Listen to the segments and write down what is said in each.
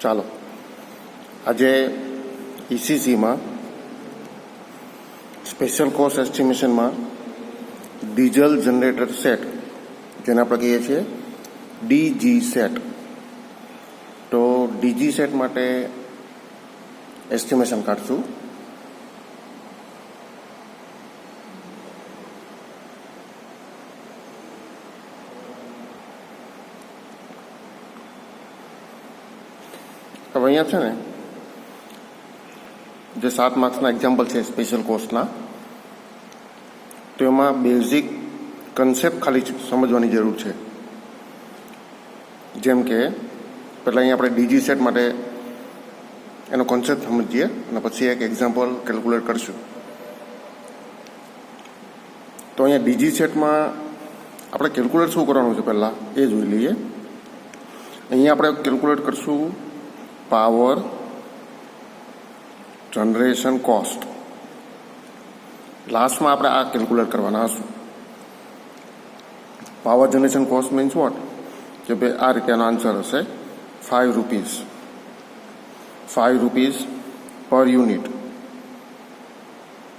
ચાલો આજે ઈસીસીમાં સ્પેશિયલ કોસ્ટ એસ્ટિમેશનમાં ડીઝલ જનરેટર સેટ, જેને આપણે કહીએ છીએ ડીજી સેટ, તો ડીજી સેટ માટે એસ્ટિમેશન કાઢશું. હવે અહીંયા છે ને જે 7 માર્ક્સના એક્ઝામ્પલ છે સ્પેશિયલ કોસ્ટના, તો એમાં બેઝિક કન્સેપ્ટ ખાલી સમજવાની જરૂર છે. જેમ કે પહેલાં અહીંયા આપણે ડીજી સેટ માટે એનો કોન્સેપ્ટ સમજીએ અને પછી એક એક્ઝામ્પલ કેલ્ક્યુલેટ કરશું. તો અહીંયા ડીજી સેટમાં આપણે કેલ્ક્યુલેટ શું કરવાનું છે પહેલાં એ જોઈ લઈએ. અહીંયા આપણે કેલ્ક્યુલેટ કરશું પાવર જનરેશન કોસ્ટ. લાસ્ટમાં આપણે આ કેલ્ક્યુલેટ કરવાના હશું. Power generation cost means what, કે ભાઈ આ રીતે આનો આન્સર હશે 5 રૂપીઝ, 5 રૂપીઝ પર યુનિટ,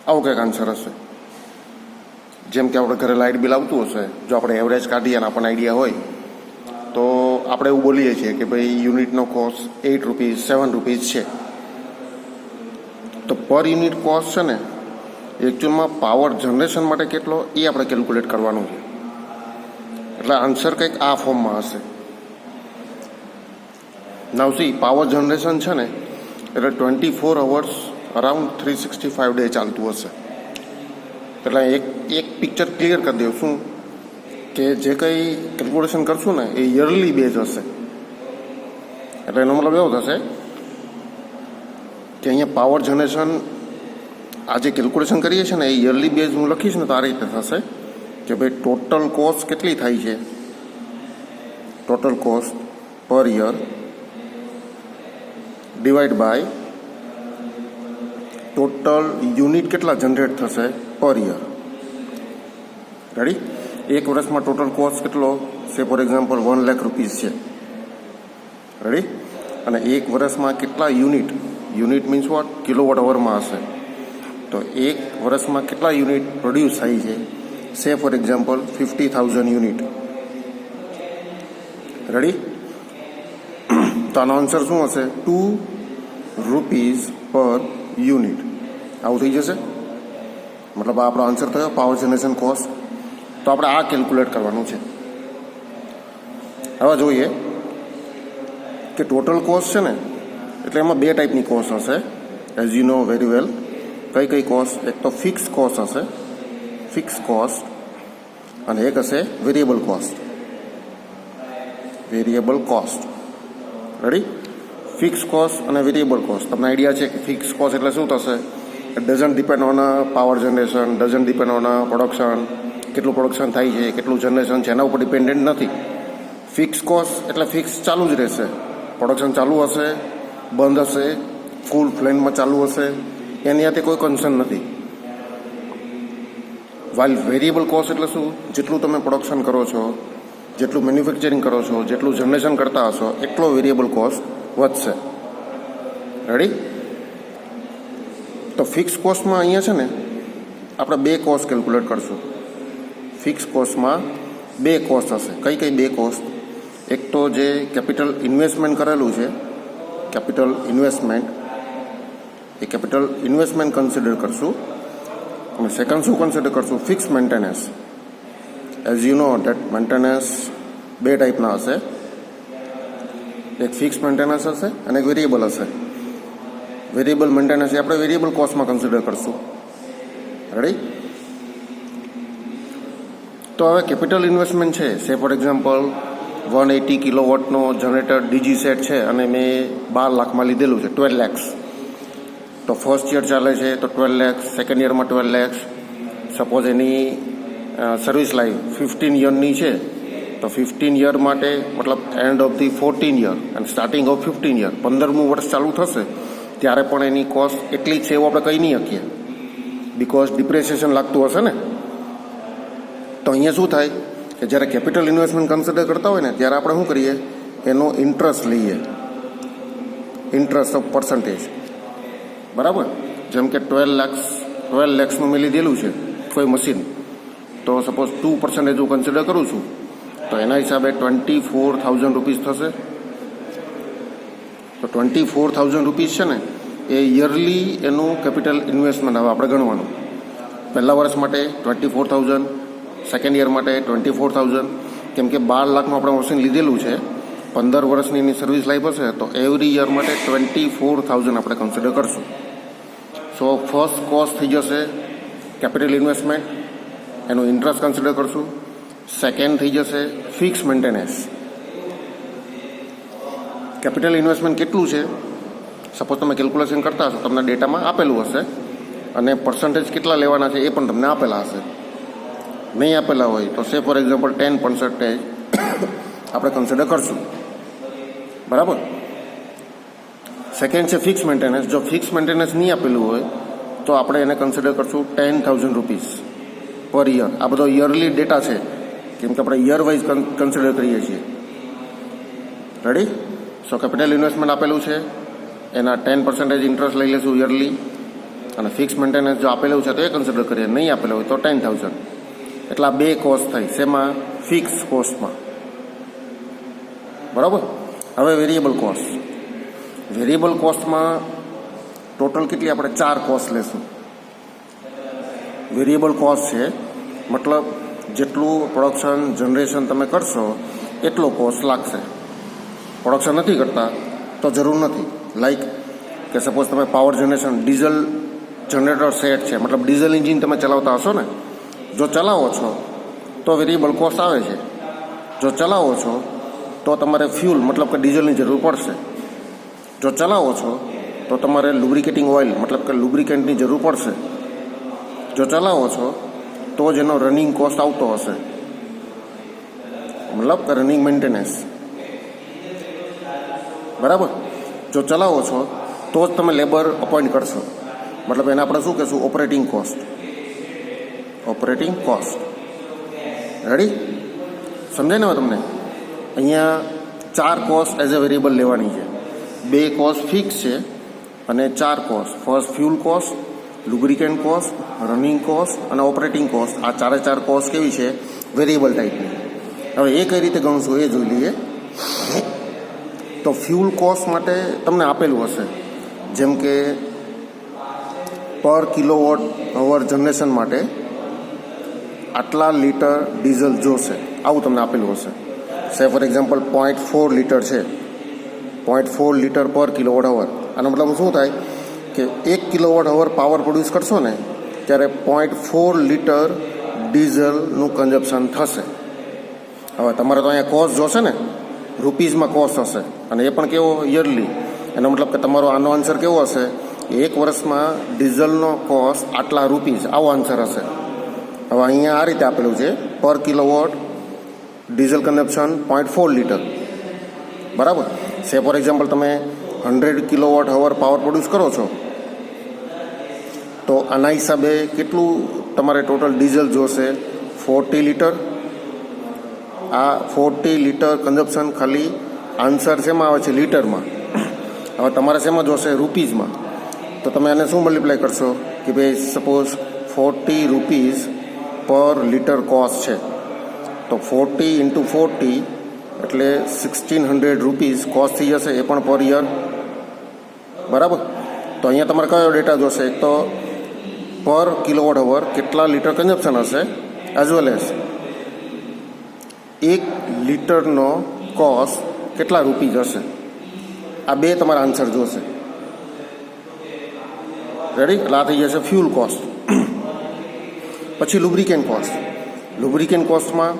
આવું કંઈક આન્સર હશે. જેમ કે આપણે ઘરે લાઇટ બિલ આવતું હશે, જો આપણે એવરેજ કાઢીએ અને આપણને આઈડિયા હોય તો આપણે એવું બોલીએ છીએ કે ભાઈ યુનિટનો કોસ્ટ 8 રૂપીઝ 7 રૂપીઝ છે. તો પર યુનિટ કોસ્ટ છે ને એકચ્યુઅલમાં પાવર જનરેશન માટે કેટલો એ આપણે કેલ્ક્યુલેટ કરવાનું છે. એટલે આન્સર કંઈક આ ફોર્મમાં હશે. નાવ સી પાવર જનરેશન છે ને એટલે 24 અવર્સ અરાઉન્ડ 365 ડે ચાલતું હશે. એટલે એક પિક્ચર ક્લિયર કરી દઉં શું કે જે કંઈ કેલ્ક્યુલેશન કરશું ને એ યરલી બેઝ હશે. એટલે એનો મતલબ એવો થશે કે અહીંયા પાવર જનરેશન આ જે કેલ્ક્યુલેશન કરીએ છીએ ને એ યરલી બેઝ હું લખીશ ને તો આ રીતે થશે કે ભાઈ ટોટલ કોસ્ટ કેટલી થાય છે, total cost per year divide by total unit કેટલા જનરેટ થશે પર યર. રેડી? એક વર્ષમાં ટોટલ કોસ્ટ કેટલો છે, ફોર એક્ઝામ્પલ 1 લાખ રૂપીઝ છે. રેડી? અને એક વર્ષમાં કેટલા unit, unit means what, kilowatt અવરમાં હશે. તો એક વર્ષમાં કેટલા યુનિટ પ્રોડ્યુસ થાય છે, say for example 50,000 unit. Ready? તો આનો આન્સર શું હશે, 2 રૂપીઝ પર યુનિટ. આવું થઈ જશે. મતલબ આપણો આન્સર થયો પાવર જનરેશન કોસ્ટ. તો આપણે આ કેલ્ક્યુલેટ કરવાનું છે. હવે જોઈએ કે ટોટલ કોસ્ટ છે ને એટલે એમાં 2 ટાઈપની કોસ્ટ હશે, as you know very well. કઈ કોસ્ટ? એક તો ફિક્સ કોસ્ટ હશે, ફિક્સ કોસ્ટ, અને એક હશે variable cost, variable cost. Ready? Fix cost અને વેરિયેબલ કોસ્ટ. તમને આઈડિયા છે કે ફિક્સ કોસ્ટ એટલે શું થશે? It doesn't depend on power generation, doesn't depend on production, કેટલું પ્રોડક્શન થાય છે, કેટલું જનરેશન છે, એના ઉપર ડિપેન્ડન્ટ નથી. ફિક્સ કોસ્ટ એટલે ફિક્સ ચાલુ જ રહેશે. પ્રોડક્શન ચાલુ હશે, બંધ હશે, ફૂલ ફ્લેમમાં ચાલુ હશે, એની હાથે કોઈ કન્સર્ન નથી. વાઇલ વેરિયેબલ કોસ્ટ એટલે શું? જેટલું તમે પ્રોડક્શન કરો છો, જેટલું મેન્યુફેક્ચરિંગ કરો છો, જેટલું જનરેશન કરતા હશો એટલો વેરિયેબલ કોસ્ટ વધશે. રેડી? તો ફિક્સ કોસ્ટમાં અહીંયા છે ને આપણે 2 કોસ્ટ કેલ્ક્યુલેટ કરશું. ફિક્સ કોસ્ટમાં 2 કોસ્ટ હશે. કઈ 2 કોસ્ટ? એક તો જે કેપિટલ ઇન્વેસ્ટમેન્ટ કરેલું છે, કેપિટલ ઇન્વેસ્ટમેન્ટ, એ કેપિટલ ઇન્વેસ્ટમેન્ટ કન્સિડર કરશું. અને સેકન્ડ શું કન્સિડર કરશું? Fix maintenance. As you know date maintenance 2 ટાઈપના હશે, એક ફિક્સ મેન્ટેનન્સ હશે અને એક વેરિયેબલ હશે. વેરિયેબલ મેન્ટેનન્સ એ આપણે વેરિયેબલ કોસ્ટમાં કન્સિડર કરશું. રેડી? તો હવે કેપિટલ ઇન્વેસ્ટમેન્ટ છે, સે ફોર એક્ઝામ્પલ 180 કિલોવોટનો જનરેટર ડીજી સેટ છે અને મેં 12 લાખમાં લીધેલું છે, 12 lakhs. તો ફર્સ્ટ યર ચાલે છે તો 12 lakhs, સેકન્ડ યરમાં 12 lakhs. સપોઝ એની સર્વિસ લાઈફ 15 યરની છે તો 15 યર માટે મતલબ એન્ડ ઓફ ધી 14 યર અને સ્ટાર્ટિંગ ઓફ 15 યર, 15મું વર્ષ ચાલુ થશે ત્યારે પણ એની કોસ્ટ એટલી જ છે એવું આપણે કહી નહીં શકીએ, બિકોઝ ડિપ્રેશિએશન લાગતું હશે ને. તો અહીંયા શું થાય કે જ્યારે કેપિટલ ઇન્વેસ્ટમેન્ટ કન્સિડર કરતા હોય ને ત્યારે આપણે શું કરીએ, એનો ઇન્ટરેસ્ટ લઈએ. Interest of percentage. બરાબર. જેમ કે 12 lakhsનું મેં લીધેલું છે કોઈ મશીન, તો સપોઝ 2% હું કન્સિડર કરું છું, તો એના હિસાબે 24,000 રૂપીસ થશે. તો 24,000 રૂપીસ છે ને એ યરલી એનું કેપિટલ ઇન્વેસ્ટમેન્ટ હવે આપણે ગણવાનું. પહેલા વર્ષ માટે 24,000, સેકન્ડ યર માટે 24,000. કેમ કે 12 લાખનું આપણે મશીન લીધેલું છે, 15 વર્ષની એની સર્વિસ લાઈફ હશે, તો એવરી યર માટે 24,000 આપણે કન્સિડર કરશું. સો ફર્સ્ટ કોસ્ટ થઈ જશે કેપિટલ ઇન્વેસ્ટમેન્ટ, એનું ઇન્ટરેસ્ટ કન્સિડર કરશું. સેકન્ડ થઈ જશે ફિક્સ મેન્ટેનન્સ. કેપિટલ ઇન્વેસ્ટમેન્ટ કેટલું છે સપોઝ તમે કેલ્ક્યુલેશન કરતા હશો, તમને ડેટામાં આપેલું હશે, અને પર્સન્ટેજ કેટલા લેવાના છે એ પણ તમને આપેલા હશે. નહીં આપેલા હોય તો સે ફોર એક્ઝામ્પલ 10% આપણે કન્સિડર કરશું. બરાબર. સેકન્ડ છે ફિક્સ મેન્ટેનન્સ. જો ફિક્સ મેન્ટેનન્સ નહીં આપેલું હોય તો આપણે એને કન્સિડર કરશું 10,000 રૂપીસ પર યર. આ બધો યરલી ડેટા છે, કેમ કે આપણે યર વાઇઝ કન્સિડર કરીએ છીએ. રેડી. સો કેપિટલ ઇન્વેસ્ટમેન્ટ આપેલું છે, એના 10% ઇન્ટરેસ્ટ લઈ લઈશું યરલી, અને ફિક્સ મેન્ટેનન્સ જો આપેલું છે તો એ કન્સિડર કરીએ, નહીં આપેલું હોય તો 10,000. એટલે આ બે કોસ્ટ થઈ શેમાં? ફિક્સ કોસ્ટમાં. બરાબર. હવે વેરિયેબલ કોસ્ટ. વેરિયેબલ કોસ્ટમાં ટોટલ કેટલી આપણે 4 કોસ્ટ લેશું. વેરિયેબલ કોસ્ટ છે મતલબ જેટલું પ્રોડક્શન જનરેશન તમે કરશો એટલો કોસ્ટ લાગશે. પ્રોડક્શન નથી કરતા તો જરૂર નથી. લાઈક કે સપોઝ તમે power generation diesel generator set છે, મતલબ ડીઝલ એન્જિન તમે ચલાવતા હશો ને, જો ચલાવો છો તો વેરિયેબલ કોસ્ટ આવે છે. જો ચલાવો છો તો તમારે ફ્યુલ મતલબ કે ડીઝલની જરૂર પડશે. જો ચલાવો છો તો તમારે લુબ્રિકેટિંગ ઓઇલ મતલબ કે લુબ્રિકેન્ટની જરૂર પડશે. જો ચલાવો છો તો જ એનો રનિંગ કોસ્ટ આવતો હશે, મતલબ કે રનિંગ મેન્ટેનન્સ. બરાબર. જો ચલાવો છો તો જ તમે લેબર અપોઇન્ટ કરશો, મતલબ એને આપણે શું કહેશું? Operating cost. Operating cost. Ready. સમજાય ને હવે તમને? અહીંયા 4 કોસ્ટ એઝ અ વેરિયેબલ લેવાની છે. 2 કોસ્ટ ફિક્સ છે અને 4 cost. First fuel cost, lubricant cost, running cost અને ઓપરેટિંગ કોસ્ટ. આ 4 કોસ્ટ કેવી છે? વેરિયેબલ ટાઈપની. હવે એ કઈ રીતે ગણશું એ જોઈ લઈએ. તો ફ્યુલ કોસ્ટ માટે તમને આપેલું હશે, જેમ કે પર કિલોવોટ અવર જનરેશન માટે આટલા લીટર ડીઝલ જોશે, આવું તમને આપેલું હશે. સે ફોર એક્ઝામ્પલ 0.4 લીટર છે, 0.4 લીટર પર કિલોવોટ અવર. આનો મતલબ શું થાય કે 1 કિલોવોટ અવર પાવર પ્રોડ્યુસ કરશો ને ત્યારે 0.4 લીટર ડીઝલનું કન્ઝપ્શન થશે. હવે તમારે તો અહીંયા કોસ્ટ જોશે ને, રૂપીઝમાં કોસ્ટ હશે, અને એ પણ કેવો? યરલી. એનો મતલબ કે તમારો આનો આન્સર કેવો હશે? 1 વર્ષમાં ડીઝલનો કોસ્ટ આટલા રૂપીઝ, આવો આન્સર હશે. હવે અહીંયા આ રીતે આપેલું છે, પર કિલોવોટ ડીઝલ કન્ઝપ્શન 0.4 લીટર. બરાબર. સે ફોર એક્ઝામ્પલ તમે 100 કિલોવોટ અવર પાવર પ્રોડ્યુસ કરો છો, તો આના હિસાબે કેટલું તમારે ટોટલ ડીઝલ જોશે? 40 લીટર. આ 40 લીટર કન્ઝપ્શન ખાલી આન્સર શેમાં આવે છે? લીટરમાં. હવે તમારે શેમાં જોશે? રૂપીઝમાં. તો તમે આને શું મલ્ટીપ્લાય કરશો કે ભાઈ સપોઝ 40 રૂપીઝ પર લીટર કોસ્ટ છે, તો 40 × 40 એટલે 1,600 રૂપીઝ કોસ્ટ થઈ જશે, એ પણ પર યર. બરાબર. તો અહીંયા તમારે કયો ડેટા જોશે? એક તો પર કિલોવોટ અવર કેટલા લીટર કન્ઝપ્શન હશે, એઝ વેલ એઝ 1 લીટરનો કોસ્ટ કેટલા રૂપીઝ હશે. આ બે તમારા આન્સર જોશે. રેડી. એટલે આ થઈ જશે ફ્યુલ કોસ્ટ. પછી lubricant cost. Lubricant કોસ્ટમાં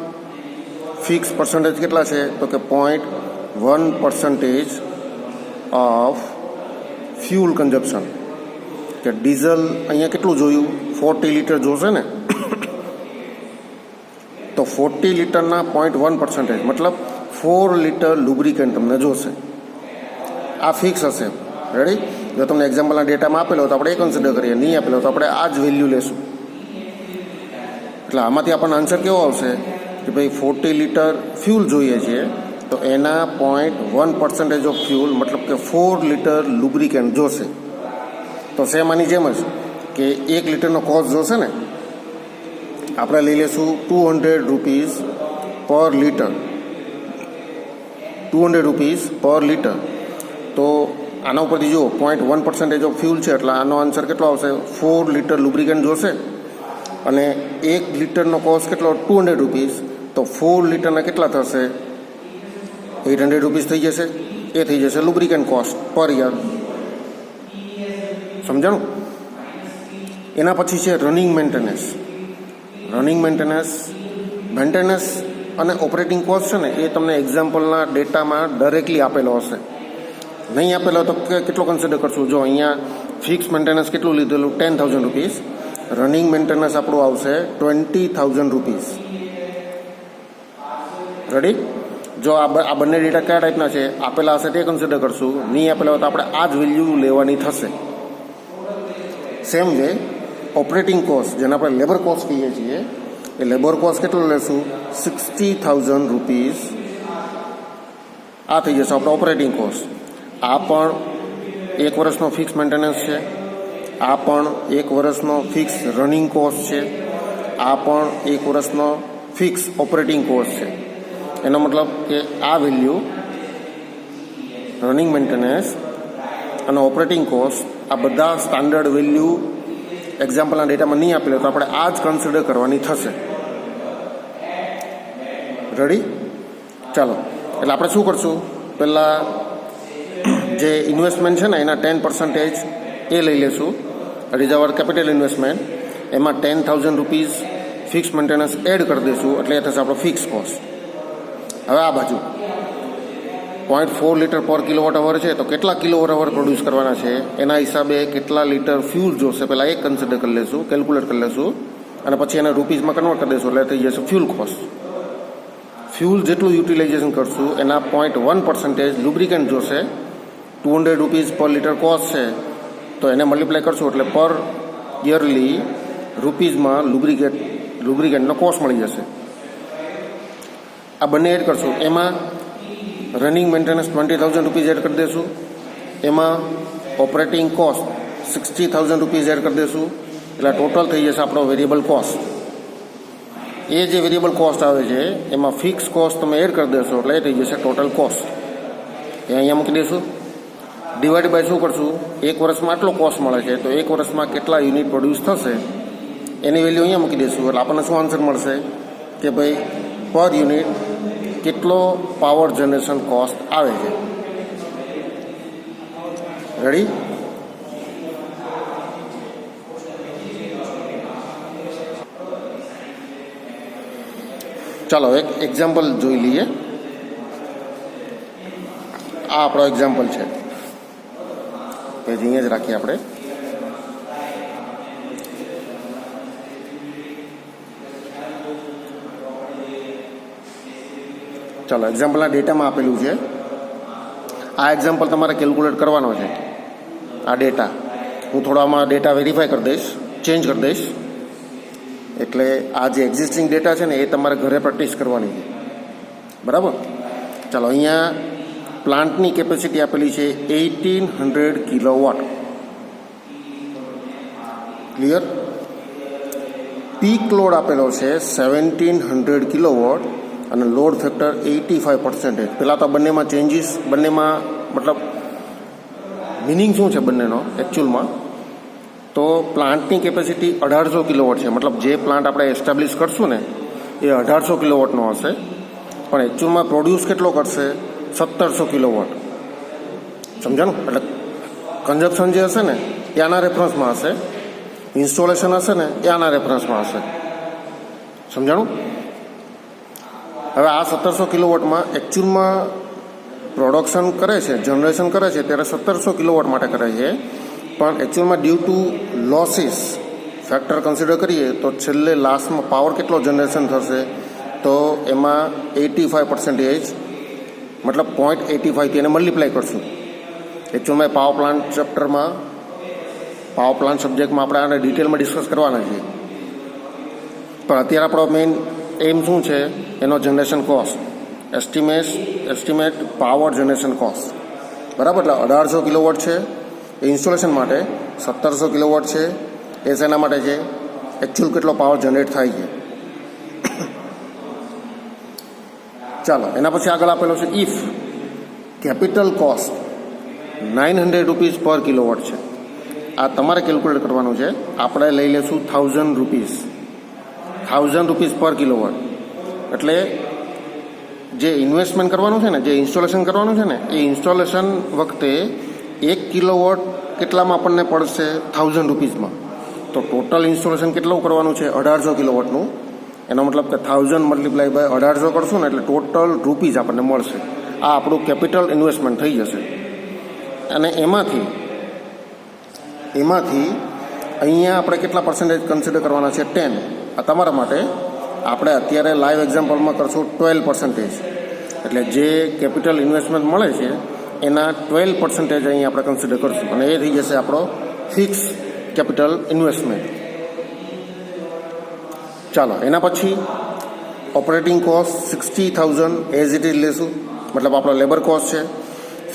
fix percentage કેટલા છે? તો કે 0.1% ઓફ ફ્યુલ કન્ઝપ્શન. કે ડીઝલ અહીંયા કેટલું જોયું? 40 લીટર જોશે ને, તો 40 લીટરના 0.1% મતલબ 4 લીટર લુબ્રિકેન્ટ તમને જોશે. આ ફિક્સ હશે. રેડી. જો તમને એક્ઝામ્પલના ડેટામાં આપેલો તો આપણે એ કન્સિડર કરીએ, નહીં આપેલો તો આપણે આ જ વેલ્યુ લેશું. એટલે આમાંથી આપણને આન્સર કેવો આવશે કે ભાઈ 40 લીટર ફ્યુલ જોઈએ છીએ, તો તો એના 0.1% ઓફ ફ્યુલ મતલબ કે 4 લીટર લુબ્રિકેન્ટ જોશે. તો સેમ આની જેમ જ કે 1 લીટરનો કોસ્ટ જોશે ને, આપણે લઈ લઈશું 200 rupees per litre, 200 rupees per litre. તો આના ઉપરથી જુઓ 0.1% ઓફ ફ્યુલ છે એટલે આનો આન્સર કેટલો આવશે? 4 લીટર લુબ્રિકેન્ટ જોશે અને 1 લીટરનો કોસ્ટ કેટલો? 200 રૂપીસ. તો 4 લીટરના કેટલા થશે? 800 રૂપીસ થઈ જશે. એ થઈ જશે લુબ્રિકેન્ટ કોસ્ટ પર યર. સમજાણું? એના પછી છે રનિંગ મેન્ટેનન્સ. રનિંગ મેન્ટેનન્સ અને ઓપરેટિંગ કોસ્ટ છે ને એ તમને એક્ઝામ્પલના ડેટામાં ડાયરેક્ટલી આપેલો હશે. નહીં આપેલો તો કેટલો કન્સિડર કરશું? જો અહીંયા ફિક્સ મેન્ટેનન્સ કેટલું લીધેલું? 10,000 રૂપીસ. રનિંગ મેન્ટેનન્સ આપણું આવશે 20,000 રૂપીસ. રેડી? જો આ બંને ડેટા કયા ટાઈપના છે? આપેલા હશે તે કન્સિડર કરશું, નહીં આપેલા હોય તો આપણે આ જ વેલ્યુ લેવાની થશે. સેમ વે ઓપરેટિંગ કોસ્ટ, જેને આપણે લેબર કોસ્ટ કહીએ છીએ, એ લેબર કોસ્ટ કેટલો લેશું? 60,000 રૂપીસ. આ થઈ જશે આપણો ઓપરેટિંગ કોસ્ટ. આ પણ 1 વર્ષનો ફિક્સ મેન્ટેનન્સ છે, આ પણ 1 વર્ષનો ફિક્સ રનિંગ કોસ્ટ છે, આ પણ 1 વર્ષનો ફિક્સ ઓપરેટિંગ કોસ્ટ છે. એનો મતલબ કે આ વેલ્યુ રનિંગ મેન્ટેનન્સ અને ઓપરેટિંગ કોસ્ટ આ બધા સ્ટાન્ડર્ડ વેલ્યુ એક્ઝામ્પલના ડેટામાં નહીં આપેલો તો આપણે આ જ કન્સિડર કરવાની થશે. રેડી? ચાલો, એટલે આપણે શું કરશું? પહેલાં જે ઇન્વેસ્ટમેન્ટ છે ને એના 10% એ લઈ લેશું. That is our capital investment. એમાં 10,000 રૂપીસ ફિક્સ મેન્ટેનન્સ એડ કરી દઈશું એટલે એ થશે આપણો ફિક્સ કોસ્ટ. હવે આ બાજુ 0.4 લીટર પર કિલોવોટ અવર છે તો કેટલા કિલોવોટ અવર પ્રોડ્યુસ કરવાના છે એના હિસાબે કેટલા લીટર ફ્યુલ જોશે પહેલાં એ કન્સિડર કરી લઈશું, કેલ્ક્યુલેટ કરી લઈશું અને પછી એને રૂપીઝમાં કન્વર્ટ કરી દઈશું એટલે થઈ જશે ફ્યુલ કોસ્ટ. ફ્યુલ જેટલું યુટિલાઇઝેશન કરશું એના 0.1% લુબ્રિકેન્ટ જોશે. 200 રૂપીસ પર લીટર કોસ્ટ છે તો એને મલ્ટીપ્લાય કરશું એટલે પર યરલી રૂપીઝમાં લુબ્રિકેન્ટનો કોસ્ટ મળી જશે. આ બંને એડ કરશું. એમાં રનિંગ મેન્ટેનન્સ 20,000 રૂપીઝ એડ કરી દઈશું. એમાં ઓપરેટિંગ કોસ્ટ 60,000 રૂપીઝ એડ કરી દઈશું એટલે ટોટલ થઈ જશે આપણો વેરિયેબલ કોસ્ટ. એ જે વેરિયેબલ કોસ્ટ આવે છે એમાં ફિક્સ કોસ્ટ તમે એડ કરી દેશો એટલે એ થઈ જશે ટોટલ કોસ્ટ. એ અહીંયા મૂકી દઈશું. ડિવાઈડ બાય શું કરશું? 1 વર્ષમાં આટલો કોસ્ટ મળે છે તો 1 વર્ષમાં કેટલા યુનિટ પ્રોડ્યુસ થશે એની વેલ્યુ અહીંયા મૂકી દઈશું એટલે આપણને શું આન્સર મળશે કે ભાઈ પર યુનિટ કેટલો પાવર જનરેશન કોસ્ટ આવે છે. રેડી? ચાલો એક એક્ઝામ્પલ જોઈ લઈએ. આ આપણો એક્ઝામ્પલ છે. પેજ અહીંયા જ રાખીએ આપણે. ચાલો એક્ઝામ્પલના ડેટામાં આપેલું છે. આ એક્ઝામ્પલ તમારે કેલ્ક્યુલેટ કરવાનો છે. આ ડેટા હું થોડો આમાં ડેટા વેરીફાઈ કરી દઈશ, ચેન્જ કરી દઈશ. એટલે આ જે એક્ઝિસ્ટિંગ ડેટા છે ને એ તમારે ઘરે પ્રેક્ટિસ કરવાની છે. બરાબર? ચાલો અહીંયા પ્લાન્ટની કેપેસિટી આપેલી છે 1800 કિલોવોટ. ક્લિયર? પીક લોડ આપેલો છે 1700 કિલોવોટ અને લોડ ફેક્ટર 85%. પહેલાં તો બંનેમાં ચેન્જીસ, બંનેમાં મતલબ મિનિંગ શું છે બંનેનો એકચ્યુઅલમાં? તો પ્લાન્ટની કેપેસિટી 1800 કિલોવોટ છે. મતલબ જે પ્લાન્ટ આપણે એસ્ટાબ્લિશ કરશું ને એ 1800 કિલોવોટનો હશે, પણ એકચ્યુઅલમાં પ્રોડ્યુસ કેટલો કરશે? 1700 કિલોવોટ. સમજાણું? એટલે કન્ઝપ્શન જે હશે ને એ આના રેફરન્સમાં હશે, ઇન્સ્ટોલેશન હશે ને એ આના રેફરન્સમાં હશે. સમજાણું? હવે આ 1700 કિલોવોટમાં એકચ્યુઅલમાં પ્રોડક્શન કરે છે, જનરેશન કરે છે ત્યારે 1700 કિલોવોટ માટે કરે છે, પણ એકચ્યુઅલમાં due to losses factor consider કરીએ તો છેલ્લે લાસ્ટમાં પાવર કેટલો જનરેશન થશે તો એમાં 85%, મતલબ 0.85થી એને મલ્ટીપ્લાય કરશું. એકચ્યુઅલમાં પાવર પ્લાન્ટ સબ્જેક્ટમાં આપણે આને ડિટેલમાં ડિસ્કસ કરવાના છીએ, પણ અત્યારે આપણો મેઇન એમ શું છે? એનો generation cost. Estimate power generation cost, બરાબર. એટલે 1800 કિલોવોટ છે એ ઇન્સ્ટોલેશન માટે, 1700 કિલોવોટ છે એ શેના માટે છે, એકચ્યુઅલ કેટલો પાવર જનરેટ થાય છે. ચાલો એના પછી આગળ આપેલો છે ઇફ કેપિટલ કોસ્ટ 900 રૂપીસ પર કિલોવોટ છે. આ તમારે કેલ્ક્યુલેટ કરવાનું છે. આપણે લઈ લેશું 1000 રૂપીસ પર કિલોવોટ. એટલે જે ઇન્વેસ્ટમેન્ટ કરવાનું છે ને, જે ઇન્સ્ટોલેશન કરવાનું છે ને, એ ઇન્સ્ટોલેશન વખતે 1 કિલોવોટ કેટલામાં આપણને પડશે, 1000 રૂપીસમાં. તો ટોટલ ઇન્સ્ટોલેશન કેટલું કરવાનું છે, 1800 કિલોવોટનું. એનો મતલબ કે 1000 મલ્ટીપ્લાય બાય 1800 કરશું ને એટલે ટોટલ રૂપીસ આપણને મળશે. આ આપણું કેપિટલ ઇન્વેસ્ટમેન્ટ થઈ જશે. અને એમાંથી અહીંયા આપણે કેટલા પર્સન્ટેજ કન્સિડર કરવાના છે, 10. આ તમારા માટે. આપણે અત્યારે લાઈવ એક્ઝામ્પલમાં કરશું 12%. એટલે જે કેપિટલ ઇન્વેસ્ટમેન્ટ મળે છે એના 12% અહીં આપણે કન્સિડર કરશું અને એ થઈ જશે આપણો ફિક્સ કેપિટલ ઇન્વેસ્ટમેન્ટ. ચાલો એના પછી operating cost 60,000 as it is લેશું, મતલબ આપણો લેબર કોસ્ટ છે.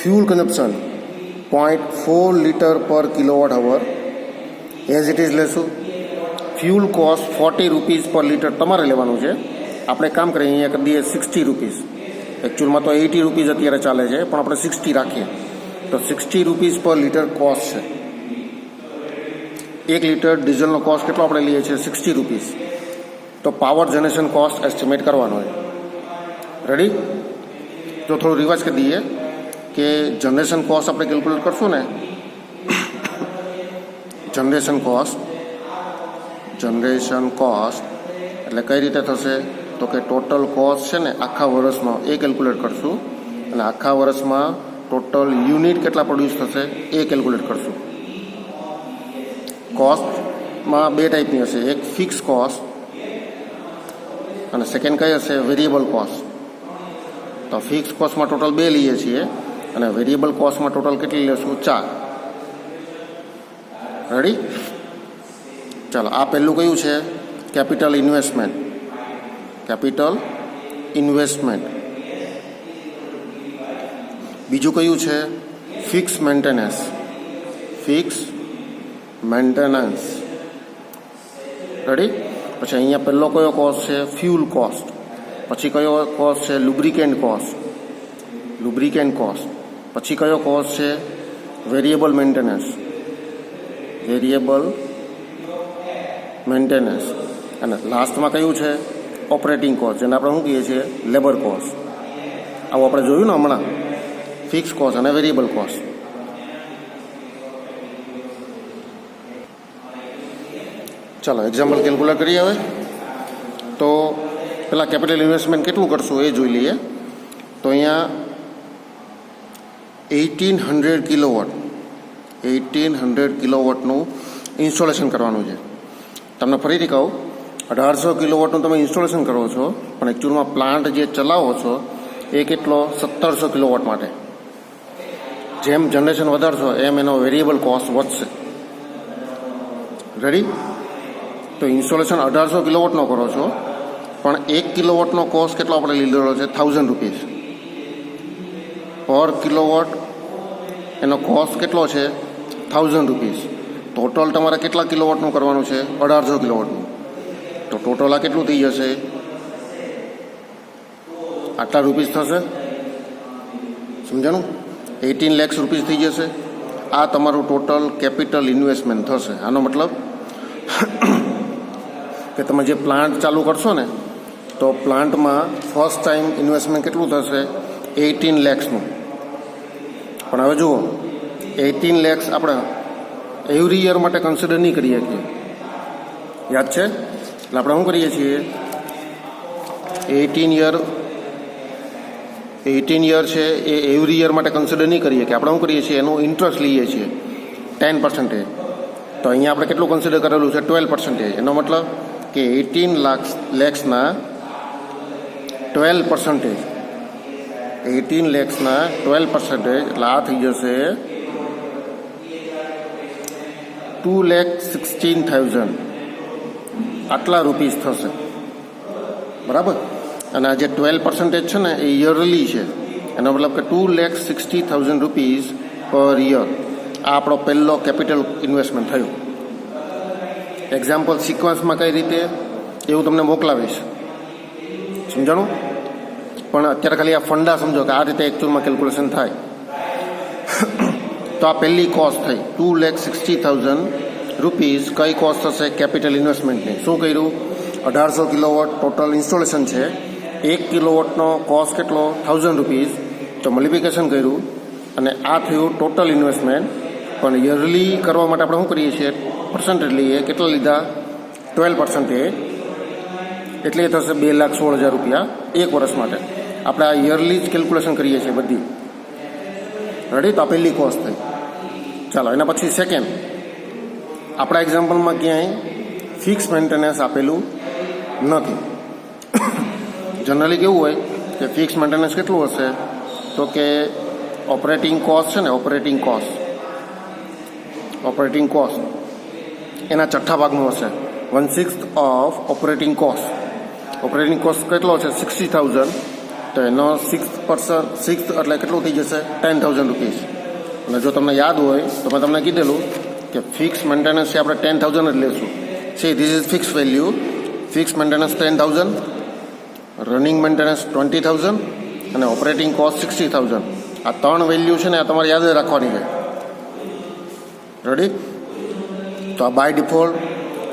Fuel consumption 0.4 litre per kilowatt hour as it is લેશું. Fuel cost 40 rupees per litre તમારે લેવાનું છે. આપણે કામ કરીએ અહીંયા કરી દઈએ 60 રૂપીસ. એકચ્યુઅલમાં તો 80 રૂપીસ અત્યારે ચાલે છે, પણ આપણે 60 રાખીએ તો 60 રૂપીસ પર લીટર કોસ્ટ છે. 1 લીટર ડીઝલનો કોસ્ટ કેટલો આપણે લઈએ છીએ, 60 રૂપીસ. તો પાવર જનરેશન કોસ્ટ એસ્ટિમેટ કરવાનો છે. રેડી? તો થોડું રિવાઇઝ કરી દઈએ કે જનરેશન કોસ્ટ આપણે કેલ્ક્યુલેટ કરશું ને, જનરેશન કોસ્ટ એટલે કઈ રીતે થશે, તો કે ટોટલ કોસ્ટ છે ને આખા વર્ષમાં એ કેલ્ક્યુલેટ કરશું અને આખા વર્ષમાં ટોટલ યુનિટ કેટલા પ્રોડ્યુસ થશે એ કેલ્ક્યુલેટ કરશું. કોસ્ટમાં 2 ટાઈપની હશે, એક ફિક્સ કોસ્ટ અને સેકન્ડ કઈ હશે, વેરિયેબલ કોસ્ટ. તો ફિક્સ કોસ્ટમાં ટોટલ 2 લઈએ છીએ અને વેરિયેબલ કોસ્ટમાં ટોટલ કેટલી લેશું, 4. રેડી? ચાલો આ પહેલું કયું છે, કેપિટલ ઇન્વેસ્ટમેન્ટ. બીજું કયું છે, ફિક્સ મેન્ટેનન્સ. રેડી? પછી અહીંયા પહેલો કયો કોસ્ટ છે, ફ્યુલ કોસ્ટ. પછી કયો કોસ્ટ છે, લુબ્રિકેન્ટ કોસ્ટ. પછી કયો કોસ્ટ છે, વેરિયેબલ મેન્ટેનન્સ. અને લાસ્ટમાં કયું છે, ઓપરેટિંગ કોસ્ટ, જેને આપણે શું કહીએ છીએ, લેબર કોસ્ટ. આવું આપણે જોયું ને હમણાં, ફિક્સ કોસ્ટ અને વેરિયેબલ કોસ્ટ. ચાલો એક્ઝામ્પલ કેલ્ક્યુલેટ કરીએ હવે. તો પહેલાં કેપિટલ ઇન્વેસ્ટમેન્ટ કેટલું કરશું એ જોઈ લઈએ. તો અહીંયા 1800 કિલોવોટનું ઇન્સ્ટોલેશન કરવાનું છે. તમને ફરીથી કહું, 1800 કિલોવોટનું તમે ઇન્સ્ટોલેશન કરો છો, પણ એકચ્યુઅલમાં પ્લાન્ટ જે ચલાવો છો એ કેટલો, 1700 કિલોવોટ માટે. જેમ જનરેશન વધારશો એમ એનો વેરિયેબલ કોસ્ટ વધશે. રેડી? તો ઇન્સ્ટોલેશન 1800 કિલોવોટનો કરો છો, પણ 1 કિલોવોટનો કોસ્ટ કેટલો આપણે લીધેલો છે, 1000 રૂપીસ પર કિલોવોટ. એનો કોસ્ટ કેટલો છે, 1000 રૂપીસ. ટોટલ તમારે કેટલા કિલોવોટનું કરવાનું છે, 1800 કિલોવોટનું. તો ટોટલ આ કેટલું થઈ જશે, આટલા રૂપીસ થશે. સમજાણું? 18 લાખ રૂપીસ થઈ જશે. આ તમારું ટોટલ કેપિટલ ઇન્વેસ્ટમેન્ટ થશે. આનો મતલબ કે તમે જે પ્લાન્ટ ચાલુ કરશો ને, તો પ્લાન્ટમાં ફર્સ્ટ ટાઈમ ઇન્વેસ્ટમેન્ટ કેટલું થશે, 18 લાખનું. પણ હવે જુઓ, 18 લાખ આપણે એવરી યર માટે કન્સિડર નહીં કરી શકીએ. યાદ છે? એટલે આપણે શું કરીએ છીએ, 18 યર છે એ એવરી યર માટે કન્સિડર નહીં કરીએ કે આપણે શું કરીએ છીએ, એનું ઇન્ટરેસ્ટ લઈએ છીએ 10%. તો અહીંયા આપણે કેટલું કન્સિડર કરેલું છે, 12%. એનો મતલબ કે 18 લાખના 12%. 18 લાખના 12%, એટલે આ થઈ જશે 2,16,000. આટલા રૂપીસ થશે. બરાબર? અને આ જે 12% છે ને એ યરલી છે, એનો મતલબ કે 2,60,000 રૂપીઝ પર યર. આ આપણો પહેલો કેપિટલ ઇન્વેસ્ટમેન્ટ થયું. એક્ઝામ્પલ સિક્વન્સમાં કઈ રીતે એવું તમને મોકલાવીશ, સમજાણું? પણ અત્યારે ખાલી આ ફંડા સમજો કે આ રીતે એકચ્યુઅલમાં કેલ્ક્યુલેશન થાય. તો આ પહેલી કોસ્ટ થઈ 2,60,000 રૂપીઝ. કઈ કોસ્ટ થશે? કેપિટલ ઇન્વેસ્ટમેન્ટની. શું કર્યું? 1800 કિલોવોટ ટોટલ ઇન્સ્ટોલેશન છે. 1 કિલોવોટનો કોસ્ટ કેટલો? 1000 રૂપીઝ. તો મલ્ટિપ્લિકેશન કર્યું અને આ થયું ટોટલ ઇન્વેસ્ટમેન્ટ. પણ યરલી કરવા માટે આપણે શું કરીએ છીએ? પર્સન્ટેજ લઈએ. કેટલા લીધા? 12%. એટલે એ થશે 2,16,000 રૂપિયા એક વર્ષ માટે. આપણે આ યરલી જ કેલ્ક્યુલેશન કરીએ છીએ બધી. રેડી? તો આ પહેલી કોસ્ટ થઈ. ચાલો એના પછી સેકન્ડ. આપણા એક્ઝામ્પલમાં ક્યાંય ફિક્સ મેન્ટેનન્સ આપેલું નથી. જનરલી કેવું હોય કે ફિક્સ મેન્ટેનન્સ કેટલું હશે? તો કે ઓપરેટિંગ કોસ્ટ છે ને, ઓપરેટિંગ કોસ્ટ એના છઠ્ઠા ભાગનું હશે. 1/6 of operating cost. Operating cost કેટલો છે? 60,000. તો એનો 6% એટલે કેટલું થઈ જશે? 10,000 રૂપીઝ. અને જો તમને યાદ હોય તો મેં તમને કીધેલું કે ફિક્સ મેન્ટેનન્સ છે આપણે 10,000 જ લેશું. See this is fix value. Fix maintenance 10,000, running maintenance 20,000 અને ઓપરેટિંગ કોસ્ટ 60,000. આ ત્રણ વેલ્યુ છે ને આ તમારે યાદ રાખવાની છે. રેડી? તો આ બાય ડિફોલ્ટ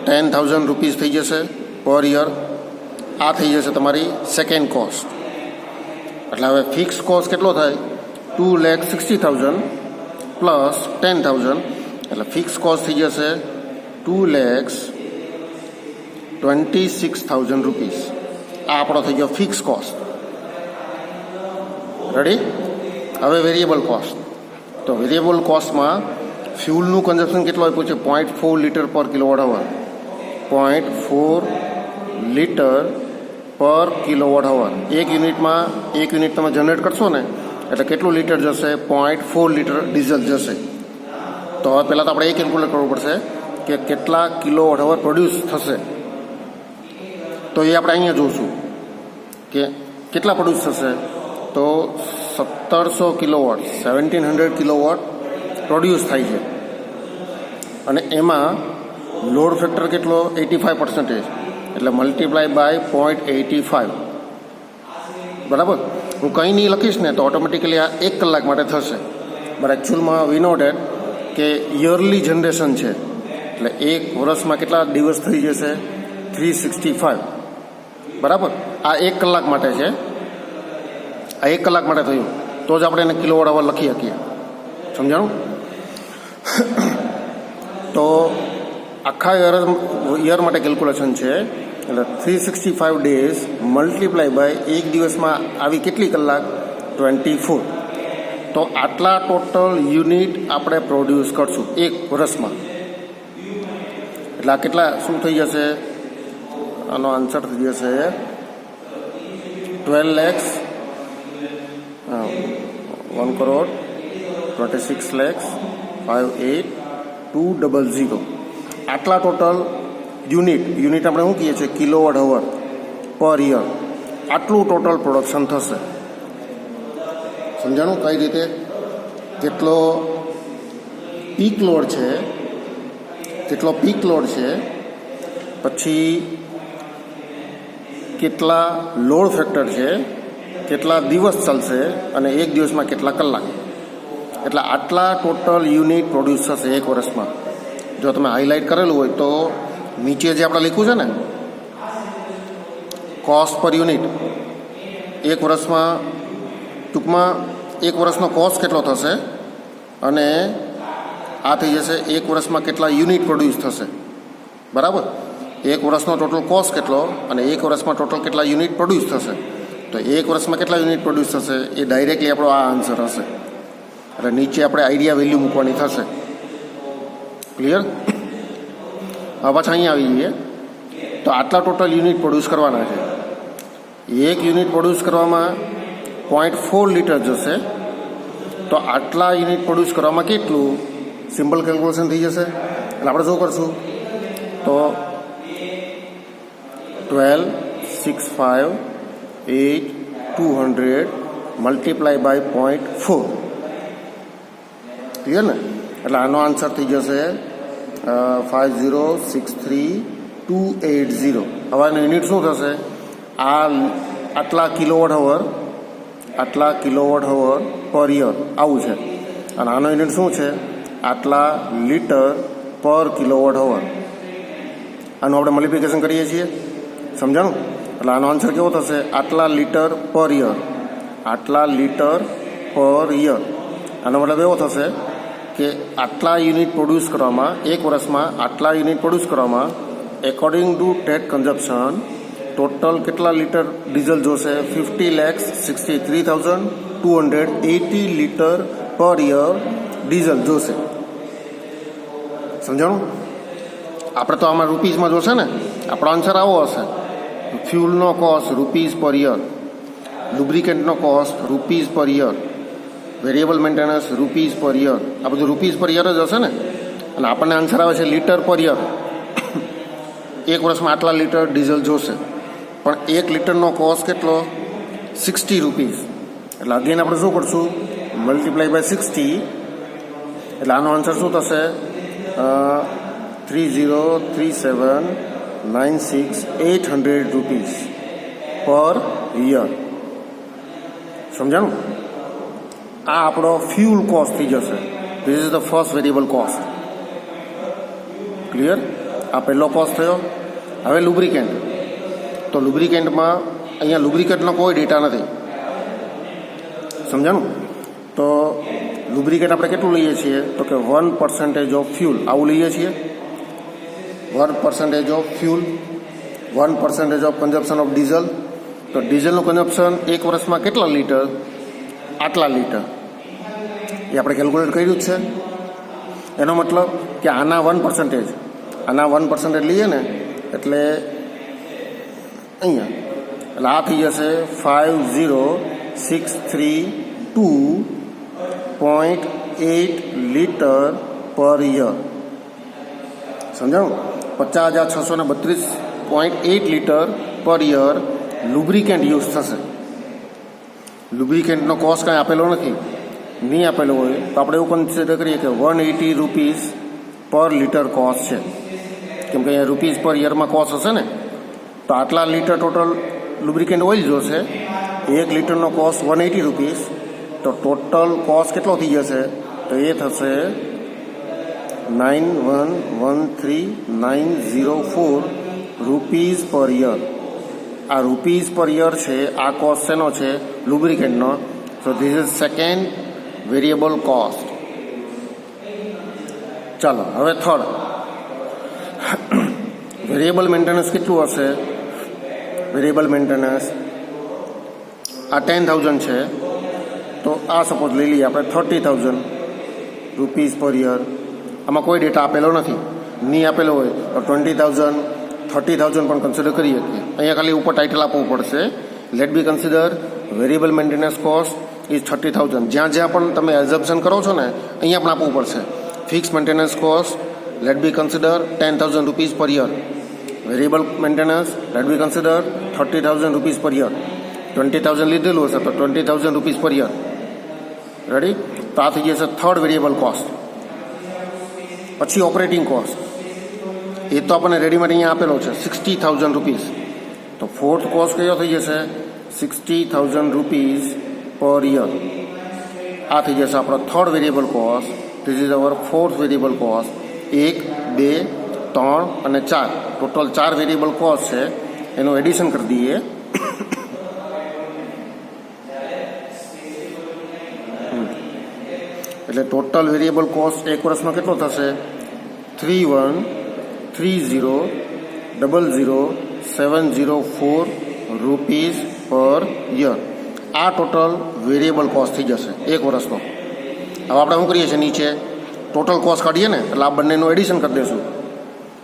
10,000 રૂપીઝ થઈ જશે પર યર. આ થઈ જશે તમારી સેકન્ડ કોસ્ટ. એટલે હવે ફિક્સ કોસ્ટ કેટલો થાય? 2,60,000 પ્લસ 10,000 એટલે ફિક્સ કોસ્ટ થઈ જશે 2,26,000 રૂપીઝ. આ આપણો થઈ ગયો ફિક્સ કોસ્ટ. રેડી? હવે વેરિયેબલ કોસ્ટ. તો વેરિયેબલ કોસ્ટમાં ફ્યુલનું કન્ઝપ્શન કેટલું આપ્યું છે? 0.4 લીટર પર કિલોવોટ અવર. 0.4 લીટર પર કિલોવોટ અવર. એક યુનિટ તમે જનરેટ કરશો ને એટલે કેટલું લીટર જશે? 0.4 લીટર ડીઝલ જશે. તો હવે પહેલાં તો આપણે એ કેલ્ક્યુલેટ કરવું પડશે કે કેટલા કિલોવોટ અવર પ્રોડ્યુસ થશે. તો એ આપણે અહીંયા જોઈશું કે કેટલા પ્રોડ્યુસ થશે. તો 1700 કિલોવોટ, 1700 કિલોવોટ પ્રોડ્યુસ થાય છે. અને એમાં લોડ ફેક્ટર કેટલો? 85%. એટલે મલ્ટીપ્લાય બાય 0.85. બરાબર? હું કંઈ નહીં લખીશ ને તો ઓટોમેટિકલી આ 1 કલાક માટે થશે. બટ એકચ્યુઅલમાં વી નો ડેટ કે યરલી જનરેશન છે એટલે એક વર્ષમાં કેટલા દિવસ થઈ જશે? 365. બરાબર? આ 1 કલાક માટે છે. આ 1 કલાક માટે થયું તો જ આપણે એને કિલોવોટ અવર લખી શકીએ. સમજાણું? તો આખા યર માટે કેલ્ક્યુલેશન છે. એટલે 365 ડેઝ મલ્ટીપ્લાય બાય એક દિવસમાં આવી કેટલી કલાક? 24. તો આટલા ટોટલ યુનિટ આપણે પ્રોડ્યુસ કરશું એક વર્ષમાં. એટલે આ કેટલા શું થઈ જશે? આનો આન્સર થઈ જશે 1,26,58,200. આટલા ટોટલ યુનિટ આપણે શું કહીએ છીએ? કિલોવોટ અવર પર યર. આટલું ટોટલ પ્રોડક્શન થશે. સમજાણું? કઈ રીતે? કેટલો પીક લોડ છે, પછી કેટલા લોડ ફેક્ટર છે, કેટલા દિવસ ચાલશે અને એક દિવસમાં કેટલા કલાક. એટલે આટલા ટોટલ યુનિટ પ્રોડ્યુસ થશે એક વર્ષમાં. જો તમે હાઇલાઇટ કરેલું હોય તો નીચે જે આપણે લખ્યું છે ને કોસ્ટ પર યુનિટ, એક વર્ષમાં ટૂંકમાં એક વર્ષનો કોસ્ટ કેટલો થશે અને આ થઈ જશે એક વર્ષમાં કેટલા યુનિટ પ્રોડ્યુસ થશે. બરાબર? એક વર્ષનો ટોટલ કોસ્ટ કેટલો અને એક વર્ષમાં ટોટલ કેટલા યુનિટ પ્રોડ્યુસ થશે. તો એક વર્ષમાં કેટલા યુનિટ પ્રોડ્યુસ થશે એ ડાયરેક્ટલી આપણો આ આન્સર હશે. એટલે નીચે આપણે આઈડિયા વેલ્યુ મૂકવાની થશે. ક્લિયર? હવે પાછા અહીંયા આવી જઈએ. તો આટલા ટોટલ યુનિટ પ્રોડ્યુસ કરવાના છે. એક યુનિટ પ્રોડ્યુસ કરવામાં 0.4 લીટર જશે. તો આટલા યુનિટ પ્રોડ્યુસ કરવામાં કેટલું? સિમ્પલ કેલ્ક્યુલેશન થઈ જશે. એટલે આપણે શું કરશું? તો 12,65 8200 મલ્ટીપ્લાય બાય 0.4. ક્લિયર ને? એટલે આનો આન્સર થઈ જશે 5063280. હવે આનું યુનિટ શું થશે? આટલા કિલોવોટ અવર પર યર આવું છે. અને આનો યુનિટ શું છે? આટલા લીટર પર કિલોવોટ અવર. આનું આપણે મલ્ટિપ્લિકેશન કરીએ છીએ, સમજાણું? એટલે આનો આન્સર કેવો થશે? આટલા લીટર પર યર. આનો મતલબ એવો થશે કે આટલા યુનિટ પ્રોડ્યુસ કરવામાં, એક વર્ષમાં આટલા યુનિટ પ્રોડ્યુસ કરવામાં according to TET consumption total કેટલા લીટર ડીઝલ જોશે? 50,63,280 લીટર પર યર ડીઝલ જોશે. સમજાણું? આપણે તો આમાં રૂપીઝમાં જોશે ને. આપણો આન્સર આવો હશે: ફ્યુલનો કોસ્ટ રૂપીઝ પર યર, લુબ્રિકેન્ટનો cost rupees per year, variable maintenance rupees per year. આ બધું રૂપીઝ પર યર જ હશે ને. અને આપણને આન્સર આવે છે લીટર પર યર. એક વર્ષમાં આટલા લીટર ડીઝલ જોશે, પણ 1 લીટરનો કોસ્ટ કેટલો? 60 રૂપીઝ. એટલે અગેન આપણે શું કરશું? Multiply by 60. એટલે આનો આન્સર શું થશે? 303796,800 રૂપીઝ પર યર. સમજાણું? આ આપણો ફ્યુલ કોસ્ટ થઈ જશે. This is the first variable cost. Clear? આ પહેલો કોસ્ટ થયો. હવે લુબ્રિકેન્ટ. તો લુબ્રિકેન્ટમાં અહીંયા લુબ્રિકેન્ટનો કોઈ ડેટા નથી. સમજાણું? તો લુબ્રિકેન્ટ આપણે કેટલું લઈએ છીએ? તો કે 1% ઓફ ફ્યુલ. આવું લઈએ છીએ. 1% of fuel, 1% of consumption of diesel. તો ડીઝલનું કન્ઝપ્શન એક વર્ષમાં કેટલા લીટર? આટલા લીટર. એ આપણે કેલ્ક્યુલેટ કર્યું જ છે. એનો મતલબ કે આના 1% લઈએ ને, એટલે અહીંયા એટલે આ થઈ જશે 50,632.8 લીટર પર યર. સમજાણું? 50,632.8 લીટર પર યર લુબ્રિકેન્ટ યુઝ થશે. લુબ્રિકેન્ટનો કોસ્ટ કાંઈ આપેલો નથી. નહીં આપેલો હોય તો આપણે એવું કન્સિડર કરીએ કે 180 રૂપીઝ પર લીટર કોસ્ટ છે. કેમ કે અહીંયા રૂપીઝ પર યરમાં કોસ્ટ હશે ને. તો આટલા લીટર ટોટલ લુબ્રિકેન્ટ ઓઇલ જોશે. 1 લીટરનો કોસ્ટ 180 રૂપીઝ. તો ટોટલ કોસ્ટ કેટલો થઈ જશે? તો એ થશે 9113,904 રૂપીઝ પર યર. આ રૂપીઝ પર યર છે. આ કોસ્ટ શેનો છે? લુબ્રિકેન્ટનો. So this is second variable cost. ચાલો હવે થર્ડ. વેરિયેબલ મેન્ટેનન્સ કેટલું હશે? વેરિયેબલ મેન્ટેનન્સ આ 10,000 છે. તો આ સપોઝ લઈ લઈએ આપણે 30,000 રૂપીઝ પર યર. આમાં કોઈ ડેટા આપેલો નથી. નહીં આપેલો હોય તો 20,000, 30,000 પણ કન્સિડર કરી શકીએ. અહીંયા ખાલી ઉપર ટાઇટલ આપવું પડશે. Let be consider variable maintenance cost is 30,000. જ્યાં જ્યાં પણ તમે એઝમ્પશન કરો છો ને, અહીંયા પણ આપવું પડશે. Fix maintenance cost let be consider 10,000 rupees per year. Variable maintenance let be consider 30,000 rupees per year. 20,000 લીધેલું હશે તો 20,000 રૂપીઝ પર યર. રેડી? તો આ થઈ જશે થર્ડ વેરિયેબલ કોસ્ટ. પછી ઓપરેટિંગ કોસ્ટ. એ તો આપણને રેડીમેડ અહીંયા આપેલો છે 60,000 રૂપીઝ. તો ફોર્થ કોસ્ટ કયો થઈ જશે? 60,000 રૂપીઝ પર યર. આ થઈ જશે આપણો third variable cost. This is hour fourth variable cost. 1, 2, 3 અને 4 ટોટલ 4 વેરિયેબલ કોસ્ટ છે. એનું એડિશન કરી દઈએ. એટલે ટોટલ વેરિયેબલ કોસ્ટ એક વર્ષમાં કેટલો થશે? 31,30,00704 રૂપીઝ પર યર. આ ટોટલ વેરિયેબલ કોસ્ટ થઈ જશે એક વર્ષનો. હવે આપણે શું કરીએ છીએ? નીચે ટોટલ કોસ્ટ કાઢીએ ને, એટલે આ બંનેનું એડિશન કરી દઈશું.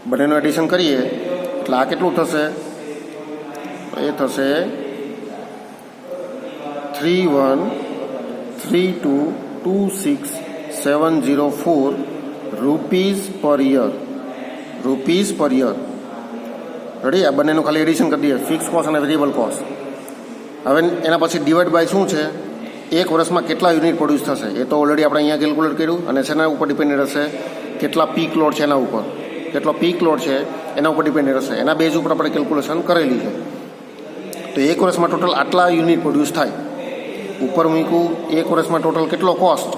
બંનેનું એડિશન કરીએ એટલે આ કેટલું થશે? એ થશે 31,32,26,704 rupees per year. Rupees per year. Ready? આ બંનેનું ખાલી એડિશન કરી દઈએ. ફિક્સ કોસ્ટ અને વેરિયેબલ કોસ્ટ. હવે એના પછી ડિવાઈડ બાય શું છે, એક વર્ષમાં કેટલા યુનિટ પ્રોડ્યુસ થશે એ તો ઓલરેડી આપણે અહીંયા કેલ્ક્યુલેટ કર્યું, અને શેના ઉપર ડિપેન્ડેડ હશે, કેટલા પીક લોડ છે એના ઉપર, કેટલો પીક લોડ છે એના ઉપર ડિપેન્ડેડ હશે, એના બેઝ ઉપર આપણે કેલ્ક્યુલેશન કરેલી છે. તો એક વર્ષમાં ટોટલ આટલા યુનિટ પ્રોડ્યુસ થાય. ઉપર મૂક્યું એક વર્ષમાં ટોટલ કેટલો કોસ્ટ,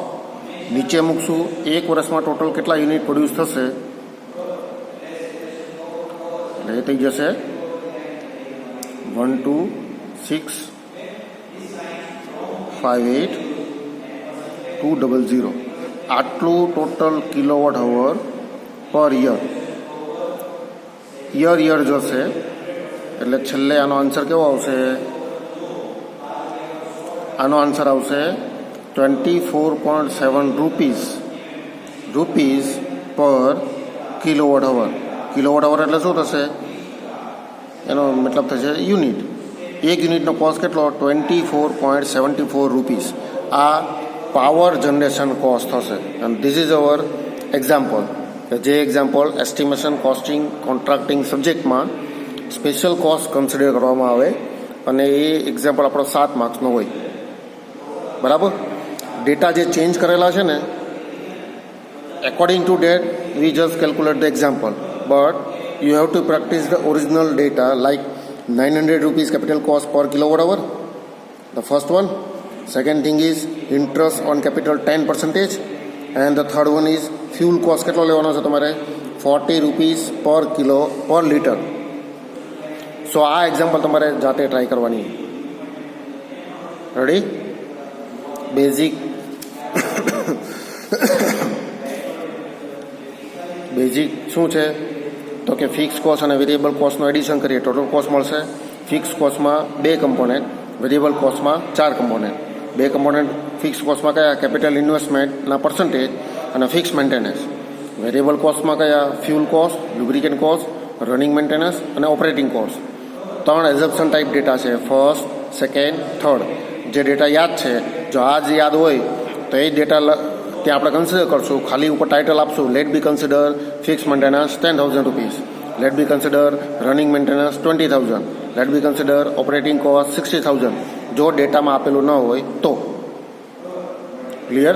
નીચે મૂકશું એક વર્ષમાં ટોટલ કેટલા યુનિટ પ્રોડ્યુસ થશે, એટલે એ થઈ જશે 12658,200. આટલું ટોટલ કિલોવોટ અવર પર યર જશે. એટલે છેલ્લે આનો આન્સર કેવો આવશે, આનો આન્સર આવશે 24.7 રૂપીસ પર કિલોવોટ અવર. કિલોવોટ અવર એટલે શું થશે, એનો મતલબ થશે યુનિટ. એક યુનિટનો કોસ્ટ કેટલો, 24.74 રૂપીસ. આ પાવર જનરેશન કોસ્ટ થશે. And this is our example. જે એક્ઝામ્પલ એસ્ટિમેશન, કોસ્ટિંગ, કોન્ટ્રાક્ટિંગ સબ્જેક્ટમાં સ્પેશિયલ કોસ્ટ કન્સિડર કરવામાં આવે, અને એ એક્ઝામ્પલ આપણો 7 માર્ક્સનો હોય. બરાબર. ડેટા જે ચેન્જ કરેલા છે ને, according to that we just calculate the example, but you have to practice the original data, like 900 rupees capital cost per kilowatt hour, the first one. Second thing is interest on capital 10%, and the third one is fuel cost કેટલો લેવાનો છે તમારે, 40 rupees per liter. સો આ example તમારે જાતે try કરવાની. Ready. Basic શું છે, તો કે ફિક્સ કોસ્ટ અને વેરિયેબલ કોસ્ટનું એડિશન કરીએ ટોટલ કોસ્ટ મળશે. ફિક્સ કોસ્ટમાં 2 કમ્પોનન્ટ, વેરિયેબલ કોસ્ટમાં 4 કમ્પોનન્ટ. 2 કમ્પોનન્ટ ફિક્સ કોસ્ટમાં કયા, કેપિટલ ઇન્વેસ્ટમેન્ટના પર્સન્ટેજ અને ફિક્સ મેન્ટેનન્સ. વેરિયેબલ કોસ્ટમાં કયા, fuel cost, lubricant cost, running maintenance અને operating cost. 3 assumption type data છે, ફર્સ્ટ, સેકન્ડ, થર્ડ. જે ડેટા યાદ છે, જો આ જ યાદ હોય તો એ ડેટા ત્યાં આપણે કન્સિડર કરશું. ખાલી ઉપર ટાઇટલ આપશું, let be consider fix maintenance 10,000 rupees, let be consider running maintenance 20,000, let be consider operating cost 60,000. જો ડેટામાં આપેલું ન હોય તો. ક્લિયર.